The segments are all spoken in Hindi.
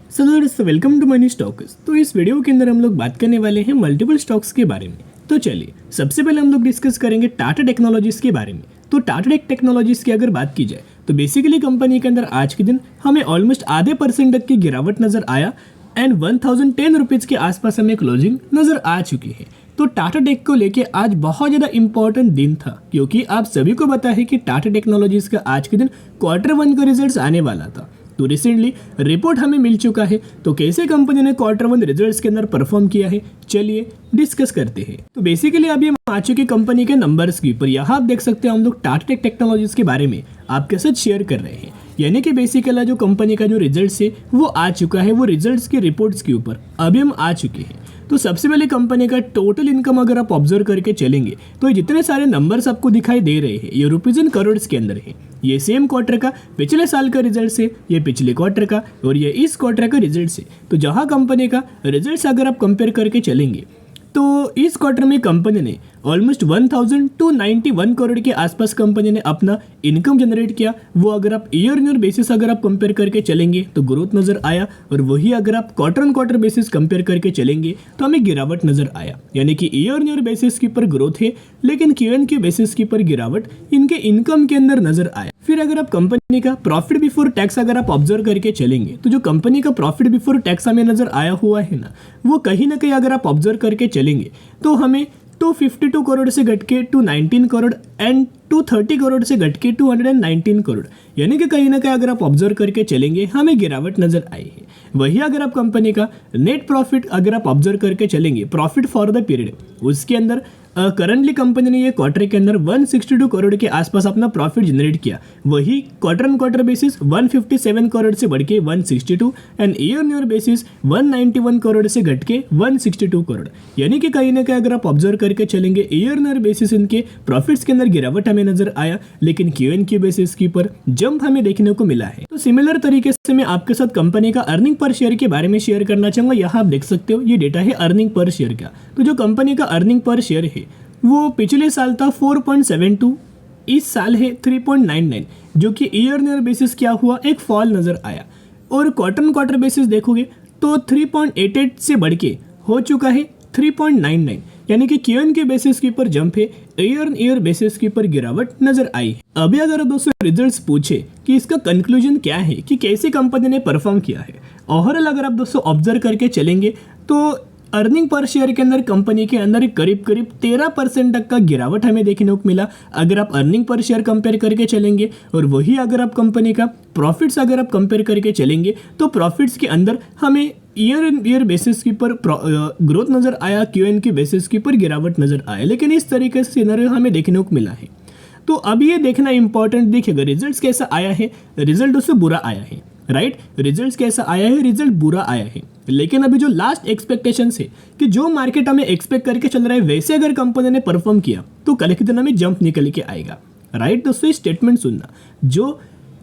दोस्तों वेलकम टू मनी स्टॉक्स। तो इस वीडियो के अंदर हम लोग बात करने वाले हैं मल्टीपल स्टॉक्स के बारे में। तो चलिए सबसे पहले हम लोग डिस्कस करेंगे टाटा टेक्नोलॉजीज के बारे में। तो टाटा टेक्नोलॉजीज की अगर बात की जाए तो बेसिकली कंपनी के अंदर आज के दिन हमें ऑलमोस्ट आधे % तक की गिरावट नजर आया एंड 1010 रुपीज़ के आसपास हमें क्लोजिंग नजर आ चुकी है। तो टाटा टेक को लेके आज बहुत ज़्यादा इंपॉर्टेंट दिन था, क्योंकि आप सभी को पता है कि टाटा टेक्नोलॉजीज का आज के दिन Q1 का रिजल्ट्स आने वाला था। तो रिसेंटली रिपोर्ट हमें मिल चुका है। तो कैसे कंपनी ने Q1 रिजल्ट्स के अंदर परफॉर्म किया है, चलिए डिस्कस करते हैं। तो बेसिकली अभी हम आ चुके कंपनी के नंबर्स की ऊपर। यहाँ आप देख सकते हैं हम लोग टाटा टेक टेक्नोलॉजीज के बारे में आपके साथ शेयर कर रहे हैं, यानी कि बेसिकली जो कंपनी का जो रिजल्ट्स है वो आ चुका है। वो रिजल्ट्स के रिपोर्ट्स के ऊपर अभी हम आ चुके हैं। तो सबसे पहले कंपनी का टोटल इनकम अगर आप ऑब्जर्व करके चलेंगे तो जितने सारे नंबर्स आपको दिखाई दे रहे हैं ये रुपीज इन करोड़ के अंदर है। ये सेम क्वार्टर का पिछले साल का रिजल्ट है, ये पिछले क्वार्टर का, और ये इस क्वार्टर का रिजल्ट है। तो जहां कंपनी का रिजल्ट्स अगर आप कंपेयर करके चलेंगे तो इस क्वार्टर में कंपनी ने ऑलमोस्ट 1291 करोड़ के आसपास कंपनी ने अपना इनकम जनरेट किया। वो अगर आप ईयर ईयर बेसिस अगर आप कंपेयर करके चलेंगे तो ग्रोथ नजर आया, और वही अगर आप क्वार्टर बेसिस कंपेयर करके चलेंगे तो हमें गिरावट नजर आया। यानी कि ईयर ईयर बेसिस के ऊपर ग्रोथ है, लेकिन Q&Q बेसिस के ऊपर गिरावट इनके इनकम के अंदर नजर आया। फिर अगर आप कंपनी का प्रॉफिट बिफोर टैक्स अगर आप ऑब्जर्व करके चलेंगे तो जो कंपनी का प्रॉफिट बिफोर टैक्स हमें नजर आया हुआ है ना, वो कहीं ना कहीं अगर आप ऑब्जर्व करके चलेंगे तो हमें 252 करोड़ से घट के 219 करोड़ एंड 230 करोड़ से घट के 219 करोड़, यानी कि कहीं ना कहीं अगर आप ऑब्जर्व करके चलेंगे हमें गिरावट नजर आई है। वही अगर आप कंपनी का नेट प्रॉफिट अगर आप ऑब्जर्व करके चलेंगे, प्रॉफिट फॉर द पीरियड, उसके अंदर करंटली कंपनी ने ये क्वार्टर के अंदर 162 करोड़ के आसपास अपना प्रॉफिट जनरेट किया। वही क्वार्टर बेसिस 157 करोड़ से बढ़ के 162 एंड ईयर बेसिस 191 करोड़ से घट के 162 करोड़, यानी कि कहीं ना कहीं अगर आप ऑब्जर्व करके चलेंगे ईयर बेसिस इनके प्रॉफिट्स के अंदर गिरावट हमें नजर आया, लेकिन Q&Q बेसिस के ऊपर जंप हमें देखने को मिला है। तो सिमिलर तरीके से मैं आपके साथ कंपनी का अर्निंग पर शेयर के बारे में शेयर करना चाहूंगा। यहाँ आप देख सकते हो ये डेटा है अर्निंग पर शेयर का। तो जो कंपनी का अर्निंग पर शेयर है वो पिछले साल था 4.72, इस साल है 3.99, जो कि ईयर बेसिस क्या हुआ, एक फॉल नजर आया। और क्वार्टर बेसिस देखोगे तो 3.88 से बढ़ के हो चुका है 3.99, यानी कि Q&Q बेसिस के ऊपर जंप है, ईयर बेसिस के ऊपर गिरावट नजर आई है। अभी अगर दोस्तों रिजल्ट्स पूछे कि इसका कंक्लूजन क्या है कि कैसे कंपनी ने परफॉर्म किया है, ओवरऑल अगर आप दोस्तों ऑब्जर्व करके चलेंगे तो अर्निंग पर शेयर के अंदर कंपनी के अंदर करीब 13% तक का गिरावट हमें देखने को मिला अगर आप अर्निंग पर शेयर कंपेयर करके चलेंगे। और वही अगर आप कंपनी का प्रॉफिट्स अगर आप कंपेयर करके चलेंगे तो प्रॉफिट्स के अंदर हमें ईयर बेसिस के ऊपर ग्रोथ नजर आया, Q&Q बेसिस के ऊपर गिरावट नजर आया, लेकिन इस तरीके से सिनेरियो हमें देखने को मिला है। तो अब ये देखना इंपॉर्टेंट, देखिएगा रिजल्ट्स कैसा आया है। रिजल्ट उससे बुरा आया है, राइट। रिजल्ट्स कैसा आया है, रिजल्ट बुरा आया है, लेकिन अभी जो लास्ट एक्सपेक्टेशंस है कि जो मार्केट हमें एक्सपेक्ट करके चल रहा है वैसे अगर कंपनी ने परफॉर्म किया तो कल के दिन हमें जंप निकल के आएगा, राइट। दोस्तों स्टेटमेंट सुनना, जो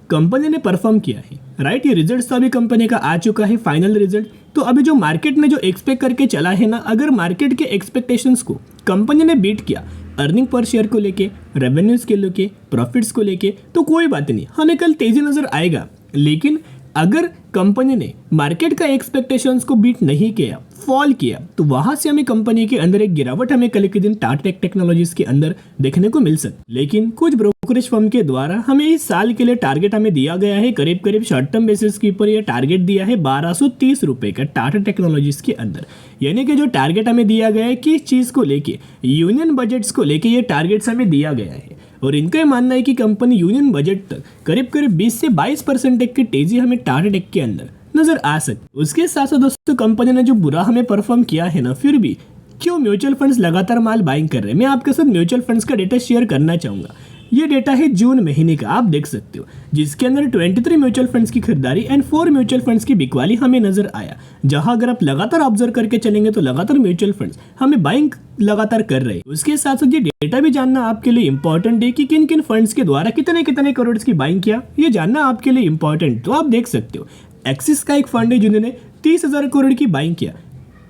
कंपनी ने परफॉर्म किया है, राइट। ये रिजल्ट तो अभी कंपनी का आ चुका है फाइनल रिजल्ट। तो अभी जो मार्केट में जो एक्सपेक्ट करके चला है ना, अगर मार्केट के एक्सपेक्टेशंस को कंपनी ने बीट किया अर्निंग पर शेयर को लेके, रेवेन्यूज के लेके, प्रॉफिट्स को लेके, तो कोई बात नहीं, हमें कल तेजी नजर आएगा। लेकिन अगर कंपनी ने मार्केट का एक्सपेक्टेशंस को बीट नहीं किया, फॉल किया, तो वहां से हमें कंपनी के अंदर एक गिरावट हमें कल के दिन टाटा टेक्नोलॉजीज के अंदर देखने को मिल सकती। लेकिन कुछ ब्रोकरेज फर्म के द्वारा हमें इस साल के लिए टारगेट हमें दिया गया है, करीब शॉर्ट टर्म बेसिस के ऊपर यह टारगेट दिया है 1230 रुपए का टाटा टेक्नोलॉजीज के अंदर। यानी कि जो टारगेट हमें दिया गया है किस चीज को लेके, यूनियन बजट्स को लेके ये टारगेट्स हमें दिया गया है। और इनका ये मानना है कि कंपनी यूनियन बजट तक करीब 20 से 22% तक की तेजी हमें टाटा टेक के अंदर नजर आ सकती। उसके साथ साथ दोस्तों कंपनी ने जो बुरा हमें परफॉर्म किया है ना, फिर भी क्यों म्यूचुअल फंड्स लगातार माल बाइंग कर रहे हैं, मैं आपके साथ म्यूचुअल फंड्स का डेटा शेयर करना चाहूंगा। ये डेटा है जून महीने का, आप देख सकते हो, जिसके अंदर 23 म्यूचुअल फंड्स की खरीदारी एंड 4 म्यूचुअल फंड्स की बिकवाली हमें नजर आया। जहां अगर आप लगातार ऑब्जर्व करके चलेंगे तो लगातार म्यूचुअल फंड्स हमें बाइंग लगातार कर रहे हैं। उसके साथ साथ ये डेटा भी जानना आपके लिए इंपॉर्टेंट है कि किन किन फंड्स के द्वारा कितने करोड़ की बाइंग किया, ये जानना आपके लिए इंपॉर्टेंट। तो आप देख सकते हो एक्सिस का एक फंड है जिन्होंने 30,000 करोड़ की बाइंग किया,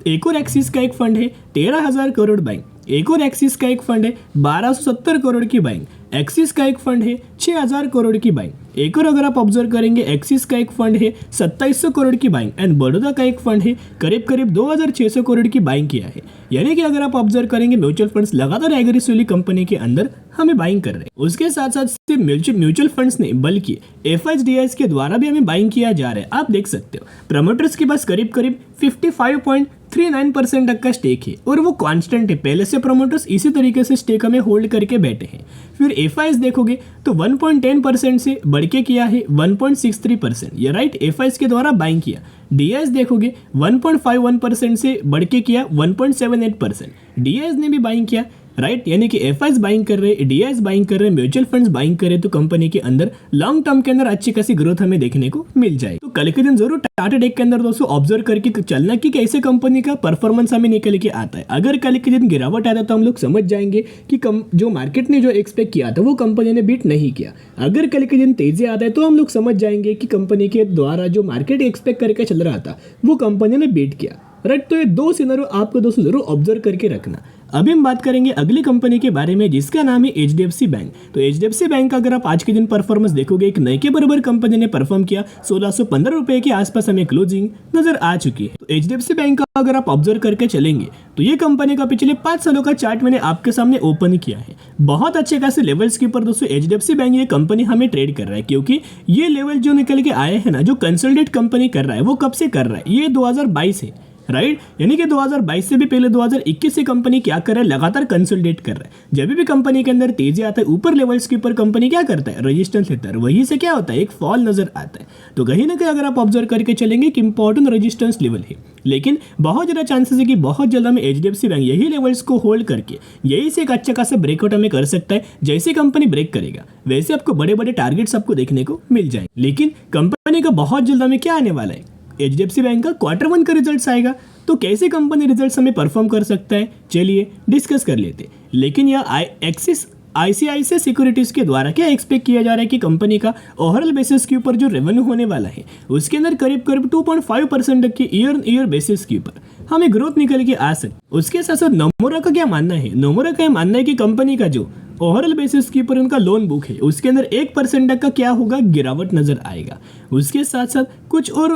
एक और एक्सिस का एक फंड है 13,000 करोड़ बाइंग, एक और एक्सिस का एक फंड है 1270 करोड़ की बाइंग, एक्सिस का एक फंड है 6000 करोड़ की बाइंग। एक और अगर आप ऑब्जर्व करेंगे, एक्सिस का एक फंड है 2700 करोड़ की बाइंग एंड बड़ौदा का एक फंड है करीब करीब 2600 करोड़ की बाइंग किया है। यानी कि अगर आप ऑब्जर्व करेंगे म्यूचुअल फंड्स लगातार एग्रेसिवली कंपनी के अंदर हमें बाइंग कर रहे हैं। उसके साथ साथ सिर्फ म्यूचुअल फंड्स नहीं बल्कि एफआईडीआईस के द्वारा भी हमें बाइंग किया जा रहा है। आप देख सकते हो प्रमोटर्स के पास करीब करीब 55.39% तक का स्टेक है और वो कांस्टेंट है। पहले से प्रमोटर्स इसी तरीके से स्टेक हमें होल्ड करके बैठे हैं। फिर एफआईएस देखोगे तो 1.10% से बढ़ के किया है 1.63%, ये राइट एफआईएस के द्वारा बाइंग किया। डीआईएस देखोगे 1.51% से बढ़ के किया 1.78%, डीआईएस ने भी बाइंग किया, राइट यानी कि एफआईएस बाइंग कर रहे, डीआईएस बाइंग कर रहे, म्यूचुअल फंड्स बाइंग कर रहे, तो कंपनी के अंदर लॉन्ग टर्म के अंदर अच्छी खासी ग्रोथ हमें देखने को मिल जाए। तो कल के दिन जरूर टाटा टेक के अंदर दोस्तों ऑब्जर्व करके चलना कि कैसे कंपनी का परफॉर्मेंस हमें निकल के आता है। अगर कल के दिन गिरावट आता है तो हम लोग समझ जाएंगे कि जो मार्केट ने जो एक्सपेक्ट किया था वो कंपनी ने बीट नहीं किया। अगर कल के दिन तेजी आता है तो हम लोग समझ जाएंगे कि कंपनी के द्वारा जो मार्केट एक्सपेक्ट करके चल रहा था वो कंपनी ने बीट किया, राइट। तो ये दो सिनेरियो आपको दोस्तों जरूर ऑब्जर्व करके रखना। अभी हम बात करेंगे अगली कंपनी के बारे में जिसका नाम है एचडीएफसी बैंक। तो एचडीएफसी बैंक का अगर आप आज के दिन परफॉर्मेंस देखोगे, एक नए के बराबर कंपनी ने परफॉर्म किया, 1615 रुपए के आसपास हमें क्लोजिंग नजर आ चुकी है। तो एचडीएफसी बैंक का अगर आप ऑब्जर्व करके चलेंगे तो ये कंपनी का पिछले 5 सालों का चार्ट मैंने आपके सामने ओपन किया है। बहुत अच्छे खासे लेवल्स के ऊपर दोस्तों एचडीएफसी बैंक ये कंपनी हमें ट्रेड कर रहा है, क्योंकि ये लेवल जो निकल के आए हैं ना, जो कंसोलिडेट कंपनी कर रहा है वो कब से कर रहा है, ये 2022 है, राइट यानी कि 2022 से भी पहले 2021 से कंपनी क्या कर रहा है, लगातार कंसोलिडेट कर रहा है। जब भी कंपनी के अंदर तेजी आता है ऊपर लेवल्स के ऊपर कंपनी क्या करता है, रेजिस्टेंस लेता है, वहीं से क्या होता है, एक फॉल नजर आता है। तो कहीं ना कहीं अगर आप ऑब्जर्व करके चलेंगे कि इंपॉर्टेंट रेजिस्टेंस लेवल है, लेकिन बहुत ज्यादा चांसेस है कि बहुत जल्द हमें एचडीएफसी बैंक यही लेवल्स को होल्ड करके यही से एक अच्छा खासा ब्रेकआउट हमें कर सकता है। जैसे कंपनी ब्रेक करेगा वैसे आपको बड़े बड़े टारगेट्स आपको देखने को मिल जाएंगे। लेकिन कंपनी का बहुत जल्द हमें क्या आने वाला है, एचडीएफसी बैंक का Q1 का रिजल्ट्स आएगा, तो कैसे कंपनी रिजल्ट्स हमें परफॉर्म कर सकता है, चलिए डिस्कस कर लेते। लेकिन यह एक्सिस आईसीआईसीआई सिक्योरिटीज के द्वारा क्या एक्सपेक्ट किया जा रहा है कि कंपनी का ओवरऑल बेसिस के ऊपर जो रेवेन्यू होने वाला है उसके अंदर करीब करीब 2.5% की ईयर बेसिस के ऊपर हमें ग्रोथ निकल के आ सकती। उसके साथ साथ नोमोरा का क्या मानना है, नोमोरा का मानना है कि कंपनी का जो ओवरऑल बेसिस के ऊपर उनका लोन बुक है उसके अंदर 1% तक का क्या होगा, गिरावट नजर आएगा। उसके साथ साथ कुछ और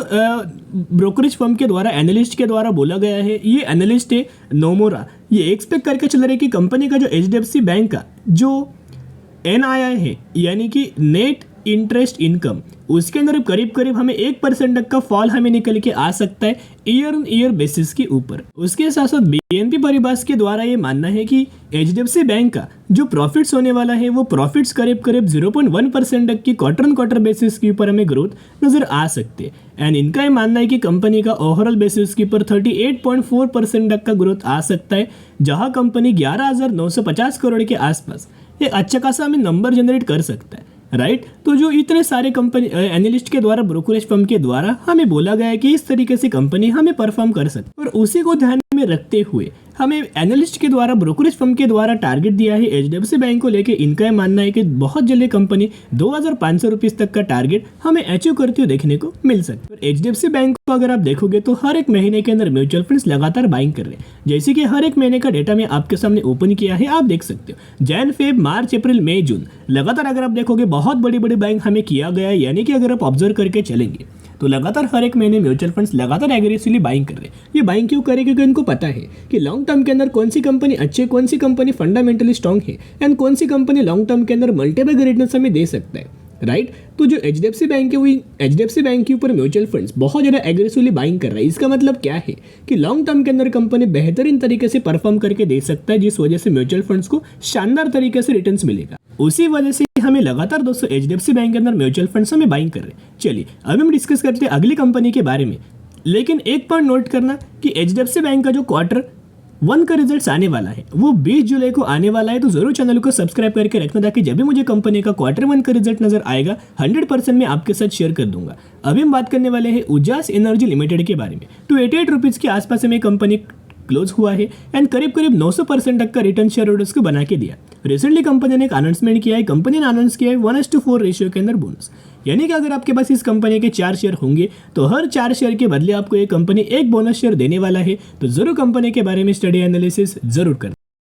ब्रोकरेज फर्म के द्वारा, एनालिस्ट के द्वारा बोला गया है, ये एनालिस्ट है नोमोरा, ये एक्सपेक्ट करके चल रहे हैं कि कंपनी का जो एचडीएफसी बैंक का जो एनआईआई है यानी कि नेट इंटरेस्ट इनकम उसके अंदर करीब करीब हमें 1% तक का फॉल हमें निकल के आ सकता है ईयर बेसिस के ऊपर। उसके साथ साथ बीएनपी पारिबास के द्वारा ये मानना है कि एचडीएफसी बैंक का जो प्रॉफिट्स होने वाला है वो प्रॉफिट्स करीब करीब 0.1% तक की क्वार्टर बेसिस के ऊपर हमें ग्रोथ नजर आ सकती है। एंड इनका ये मानना है कि कंपनी का ओवरऑल बेसिस के ऊपर 38.4% तक का ग्रोथ आ सकता है, जहां कंपनी 11,950 करोड़ के आसपास एक अच्छा खासा हमें नंबर जनरेट कर सकता है, राइट। तो जो इतने सारे कंपनी एनालिस्ट के द्वारा, ब्रोकरेज फर्म के द्वारा हमें बोला गया है कि इस तरीके से कंपनी हमें परफॉर्म कर सकती है, और उसी को ध्यान में रखते हुए हमें एनालिस्ट के द्वारा, ब्रोकरेज फर्म के द्वारा टारगेट दिया है एचडीएफसी बैंक को लेके। इनका यह मानना है कि बहुत जल्दी कंपनी 2,500 रुपीज तक का टारगेट हमें अचीव करते हुए देखने को मिल सकता है। एचडीएफसी बैंक को अगर आप देखोगे तो हर एक महीने के अंदर म्यूचुअल फंड्स लगातार बाइंग कर रहे हैं, जैसे कि हर एक महीने का डेटा मैं आपके सामने ओपन किया है, आप देख सकते हो। जैन, फेब, मार्च, अप्रैल, मई, जून लगातार अगर आप देखोगे बहुत बड़ी बड़ी बाइंग हमें किया गया है। यानी कि अगर आप ऑब्जर्व करके चलेंगे तो लगातार हर एक महीने म्यूचुअल फंड्स लगातार एग्रेसिवली बाइंग कर रहे हैं। ये बाइंग क्यों करें, क्योंकि इनको पता है कि लॉन्ग टर्म के अंदर कौन सी कंपनी अच्छी है, कौन सी कंपनी फंडामेंटली स्ट्रांग है एंड कौन सी कंपनी लॉन्ग टर्म के अंदर मल्टीपल रिटर्न्स हमें दे सकता है, राइट। तो जो एचडीएफसी बैंक है, वही एचडीएफसी बैंक के ऊपर म्यूचुअल फंड्स बहुत ज़्यादा एग्रेसिवली बाइंग कर रहा है। इसका मतलब क्या है कि लॉन्ग टर्म के अंदर कंपनी बेहतरीन तरीके से परफॉर्म करके दे सकता है, जिस वजह से म्यूचुअल फंड्स को शानदार तरीके से रिटर्न्स मिलेगा। उसी वजह से हमें लगातार दोस्तों एचडीएफसी बैंक के अंदर म्यूचुअल फंड्स हमें बाइंग कर रहे हैं। चलिए अब हम डिस्कस करते हैं अगली कंपनी के बारे में। लेकिन एक पॉइंट नोट करना कि एचडीएफसी बैंक का जो Q1 का रिजल्ट्स आने वाला है वो 20 जुलाई को आने वाला है। तो जरूर चैनल को सब्सक्राइब करके रखना, ताकि जब भी मुझे कंपनी का Q1 का रिजल्ट नजर आएगा 100% मैं आपके साथ शेयर कर दूंगा। अभी हम बात करने वाले हैं उजास एनर्जी लिमिटेड के बारे में। तो 88 रुपीज़ के आसपास में कंपनी क्लोज हुआ है एंड करीब करीब 900% तक का रिटर्न शेयर होल्डर्स को बना के दिया। रिसेंटली कंपनी ने एक अनाउंसमेंट किया है, कंपनी ने अनाउंस किया है 1:4 रेशियो के अंदर बोनस। यानी कि अगर आपके पास इस कंपनी के 4 शेयर होंगे तो हर 4 शेयर के बदले आपको ये कंपनी एक बोनस शेयर देने वाला है। तो जरूर कंपनी के बारे में स्टडी एनालिसिस जरूर करना।